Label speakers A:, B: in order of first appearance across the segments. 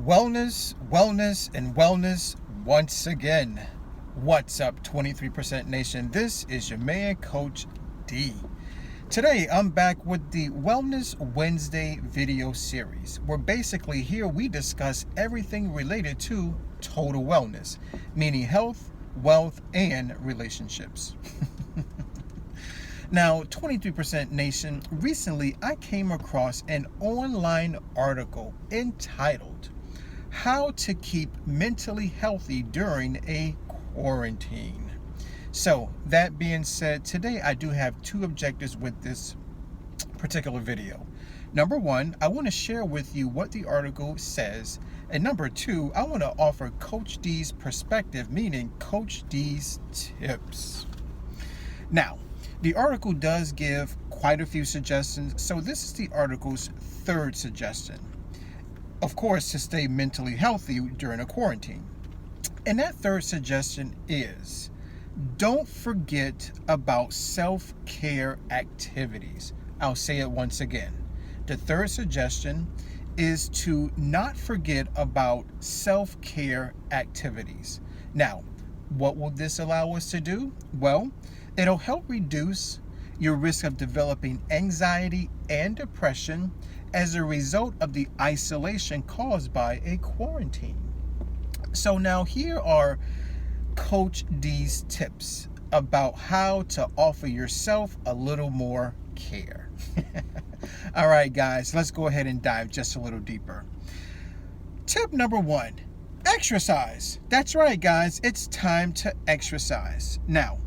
A: Wellness, wellness, and wellness once again. What's up, 23% Nation? This is your man, Coach D. Today, I'm back with the Wellness Wednesday video series, where basically here we discuss everything related to total wellness, meaning health, wealth, and relationships. Now, 23% Nation, recently I came across an online article entitled How to Keep Mentally Healthy During a Quarantine. So, that being said, today I do have two objectives with this particular video. Number one, I want to share with you what the article says. And number two, I want to offer Coach D's perspective, meaning Coach D's tips. Now, the article does give quite a few suggestions, so this is the article's third suggestion. Of course, to stay mentally healthy during a quarantine. And that third suggestion is, don't forget about self-care activities. I'll say it once again. The third suggestion is to not forget about self-care activities. Now, what will this allow us to do? Well, it'll help reduce your risk of developing anxiety and depression as a result of the isolation caused by a quarantine. So now here are Coach D's tips about how to offer yourself a little more care. All right, guys, let's go ahead and dive just a little deeper. Tip number one, exercise. That's right, guys, it's time to exercise. Now,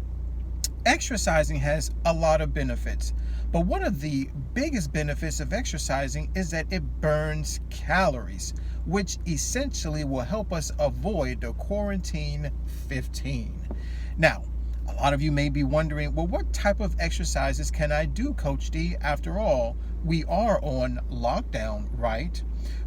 A: exercising has a lot of benefits, but one of the biggest benefits of exercising is that it burns calories, which essentially will help us avoid the quarantine 15. Now, a lot of you may be wondering, well, what type of exercises can I do, Coach D? After all, we are on lockdown, right?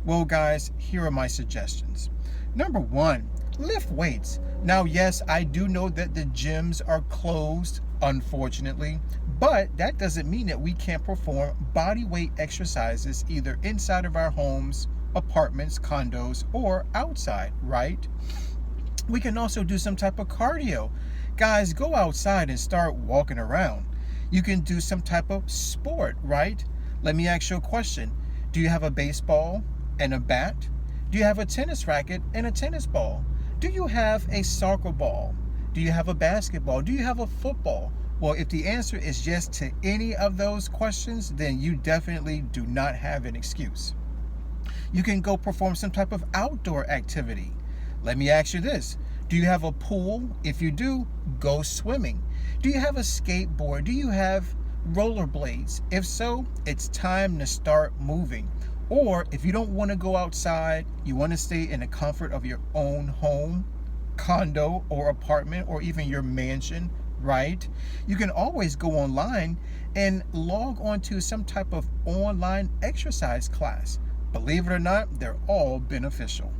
A: Well, guys, here are my suggestions. Number one, lift weights. Now, yes, I do know that the gyms are closed, unfortunately, but that doesn't mean that we can't perform body weight exercises either inside of our homes, apartments, condos, or outside, right? We can also do some type of cardio. Guys, go outside and start walking around. You can do some type of sport, right? Let me ask you a question. Do you have a baseball and a bat? Do you have a tennis racket and a tennis ball? Do you have a soccer ball? Do you have a basketball? Do you have a football? Well, if the answer is yes to any of those questions, then you definitely do not have an excuse. You can go perform some type of outdoor activity. Let me ask you this. Do you have a pool? If you do, go swimming. Do you have a skateboard? Do you have rollerblades? If so, it's time to start moving. Or if you don't want to go outside, you want to stay in the comfort of your own home, condo, or apartment, or even your mansion, right? You can always go online and log on to some type of online exercise class. Believe it or not, they're all beneficial.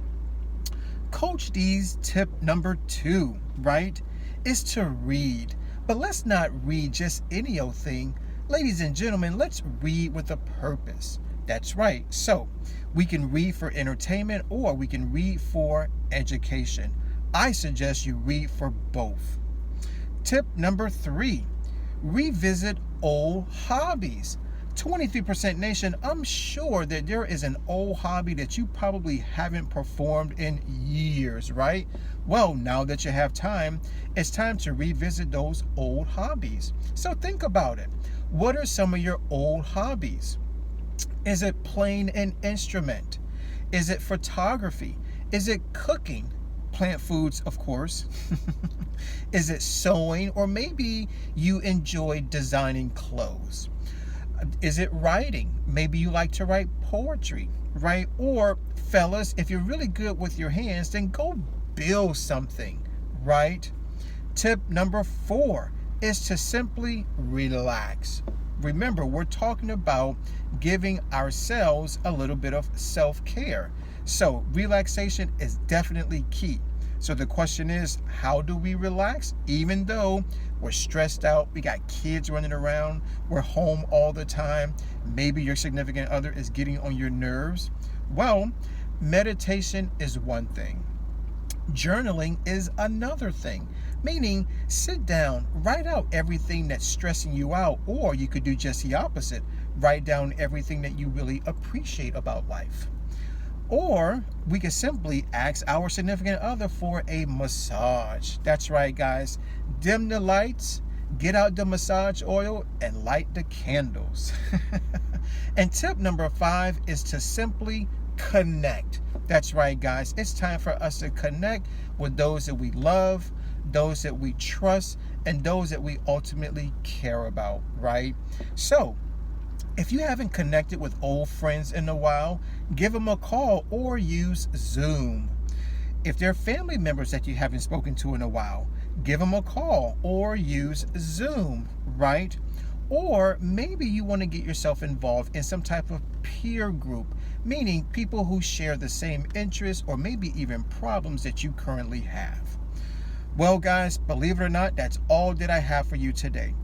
A: Coach D's tip number two, right, is to read. But let's not read just any old thing. Ladies and gentlemen, let's read with a purpose. That's right. So we can read for entertainment or we can read for education. I suggest you read for both. Tip number three, revisit old hobbies. 23% Nation, I'm sure that there is an old hobby that you probably haven't performed in years, right? Well, now that you have time, it's time to revisit those old hobbies. So think about it. What are some of your old hobbies? Is it playing an instrument? Is it photography? Is it cooking? Plant foods, of course. Is it sewing? Or maybe you enjoy designing clothes. Is it writing? Maybe you like to write poetry, right? Or fellas, if you're really good with your hands, then go build something, right? Tip number four is to simply relax. Remember, we're talking about giving ourselves a little bit of self-care. So relaxation is definitely key. So the question is, how do we relax? Even though we're stressed out, we got kids running around, we're home all the time, maybe your significant other is getting on your nerves. Well, Meditation is one thing. Journaling is another thing, meaning sit down, write out everything that's stressing you out, or you could do just the opposite. Write down everything that you really appreciate about life. Or we could simply ask our significant other for a massage. That's right, guys. Dim the lights, get out the massage oil, and light the candles. And tip number 5 is to simply connect. That's right, guys. It's time for us to connect with those that we love, those that we trust, and those that we ultimately care about, right? So, if you haven't connected with old friends in a while, give them a call or use Zoom. If they're family members that you haven't spoken to in a while, give them a call or use Zoom, right? Or maybe you want to get yourself involved in some type of peer group, meaning people who share the same interests or maybe even problems that you currently have. Well, guys, believe it or not, that's all that I have for you today.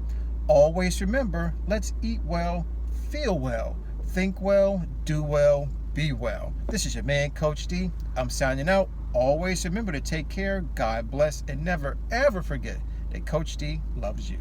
A: Always remember, let's eat well, feel well, think well, do well, be well. This is your man, Coach D. I'm signing out. Always remember to take care, God bless, and never ever forget that Coach D loves you.